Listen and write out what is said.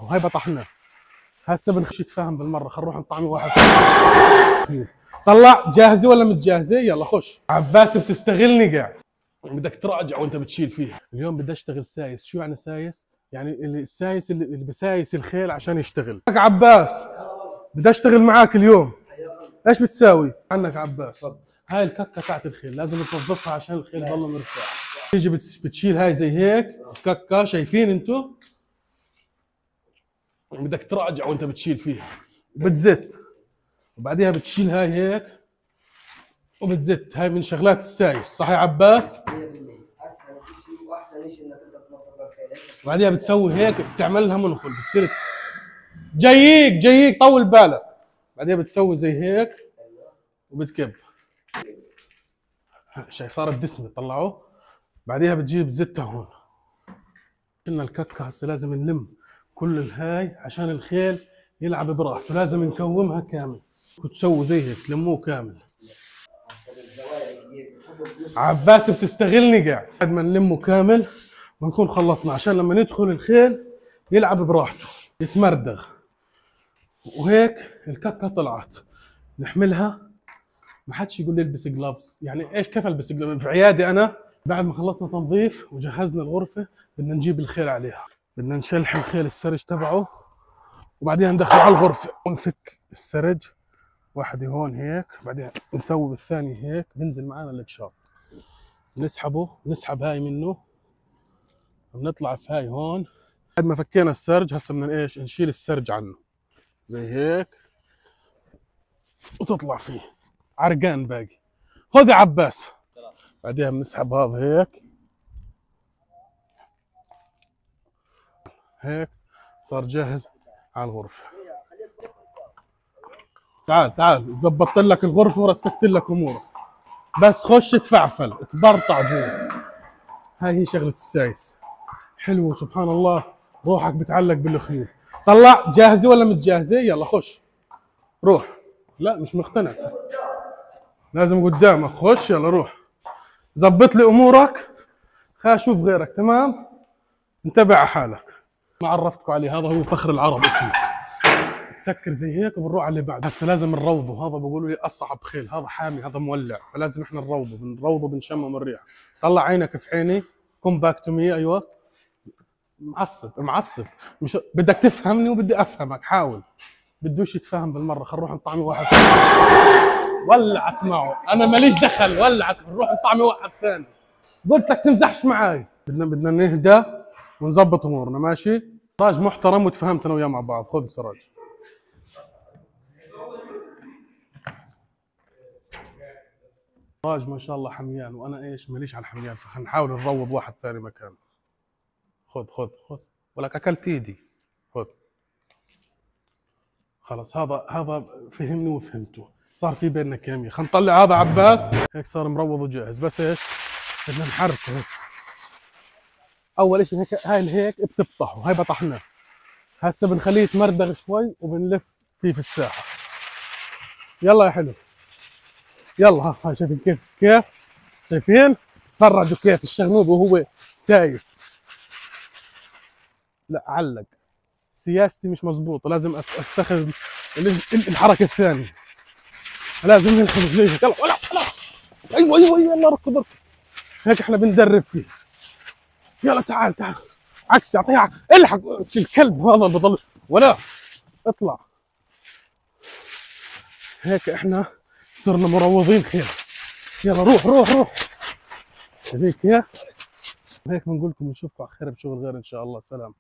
وهي بطحناه. هسه بنخش نتفاهم بالمره، خلينا نروح نطعمي واحد. طلع جاهزه ولا مش جاهزه؟ يلا خش. عباس بتستغلني قاعد، بدك تراجع وانت بتشيل فيها. اليوم بدي اشتغل سايس. شو يعني سايس؟ يعني السايس اللي بسايس الخيل عشان يشتغل. عباس بدي اشتغل معاك اليوم. ايش بتساوي؟ عنك عباس، هاي الككه تاعت الخيل لازم تنظفها عشان الخيل يضل مرتاح. تيجي بتشيل هاي زي هيك ككه، شايفين انتو؟ بدك تراجع وانت بتشيل فيها، بتزت وبعديها بتشيل هاي هيك وبتزت. هاي من شغلات السايس، صح يا عباس؟ وبعديها بتسوي هيك، بتعمل لها منخل، بتصير جايك طول بالك. بعديها بتسوي زي هيك وبتكب. شايف صارت دسمه، طلعوه. بعديها بتجيب زتها هون. قلنا الككه هسه لازم نلم كل الهاي عشان الخيل يلعب براحته، لازم نكومها كامل وتسوي زي هيك لموه كامل. عباس بتستغلني قاعد. بعد ما نلمه كامل بنكون خلصنا، عشان لما ندخل الخيل يلعب براحته يتمردغ. وهيك الككه طلعت، نحملها. ما حدش يقول لي البس جلافز، يعني ايش كيف البس جلافز؟ في عيادي انا بعد ما خلصنا تنظيف وجهزنا الغرفه بدنا نجيب الخيل عليها، بدنا نشلح الخيل السرج تبعه وبعدين ندخله على الغرفه ونفك السرج. واحده هون هيك، بعدين نسوي بالثاني هيك، بنزل معنا الكشاط نسحب هاي منه، بنطلع في هاي هون. بعد ما فكينا السرج هسه بدنا ايش؟ نشيل السرج عنه زي هيك وتطلع فيه عرقان باقي. خذ يا عباس. بعديها بنسحب هذا هيك صار جاهز على الغرفه. تعال زبطت لك الغرفه ورستقت لك امورك، بس خش تفعفل تبرطع جوا. هاي هي شغله السايس، حلوه سبحان الله، روحك بتعلق بالخيول. طلع جاهزه ولا مش جاهزه؟ يلا خش روح. لا مش مقتنع، لازم قدامك. خش يلا روح زبط لي امورك، خلينا اشوف غيرك. تمام، انتبه على حالك. ما عرفتكم عليه، هذا هو فخر العرب اسمه. تسكر زي هيك وبنروح على اللي بعد. هسه لازم نروضه، هذا بقولوا لي اصعب خيل، هذا حامي هذا مولع، فلازم احنا نروضه بنشمم الريح. طلع عينك في عيني، كوم باك تو مي. ايوه معصب مش بدك تفهمني وبدي افهمك، حاول. بدوش يتفهم بالمره، خلينا نروح نطعمي واحد. ولعت معه، انا ماليش دخل، ولعت. نروح نطعمي واحد ثاني، قلت لك تمزحش معاي. بدنا نهدى ونظبط امورنا. ماشي سراج محترم، وتفهمت انا وياه مع بعض. خذ سراج. سراج ما شاء الله حميان، وانا ايش ماليش على الحميان، فخلينا نحاول نروض واحد ثاني مكانه. خذ ولك اكلت ايدي. خذ خلص، هذا فهمني وفهمته، صار في بيننا كيمياء. خلينا نطلع هذا عباس هيك صار مروض وجاهز. بس ايش بدنا نحركه بس. اول شيء هيك، هاي هيك بتبطحه، هاي بطحناه. هسه بنخليه يتمردغ شوي وبنلف فيه في الساحه. يلا يا حلو، يلا. هاي شايفين كيف شايفين؟ تفرجوا كيف الشغنوب وهو سايس. لا علق، سياستي مش مزبوطه، لازم استخدم الحركه الثانيه. لازم نلحق رجليك. يلا ولا ايوه يلا ركض. هيك احنا بندرب فيه. يلا تعال عكس، اعطيها الحق في الكلب هذا بضل ولا اطلع. هيك احنا صرنا مروضين خير. يلا روح هيك يا هيك بنقول لكم نشوفكم على خير بشغل غير ان شاء الله. سلام.